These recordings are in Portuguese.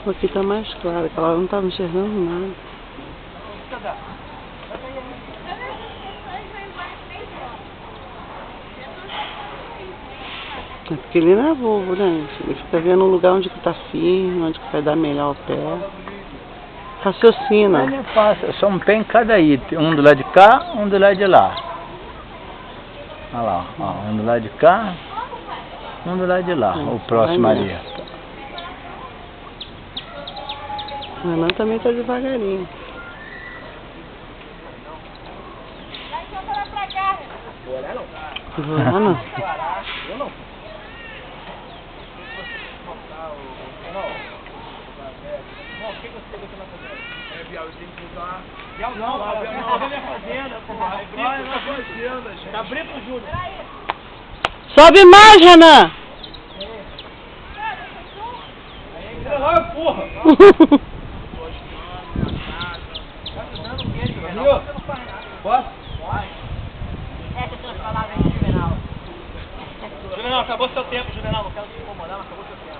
Aqui tá mais claro, aquela hora não tava enxergando nada. É porque ele não é bobo, né? Ele fica vendo um lugar onde que tá firme, onde que vai dar melhor o pé. Raciocina. Ele passa, só um pé em cada item, um do lado de cá, um do lado de lá. Olha lá, ó, um do lado de cá, um do lado de lá, o próximo ali. O Renan também tá devagarinho. Vou lá não. Tá abrindo pro Júnior. Sobe mais, Renan! Porra! Posso? Juvenal, acabou seu tempo, Juvenal. Não quero te incomodar, mas acabou seu tempo.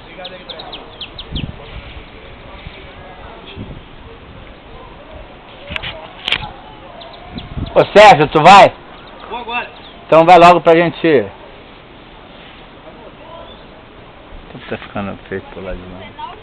Obrigado aí, Brasil. Ô Sérgio, tu vai? Vou agora. Então vai logo pra gente... Tá ficando feio por lá de novo.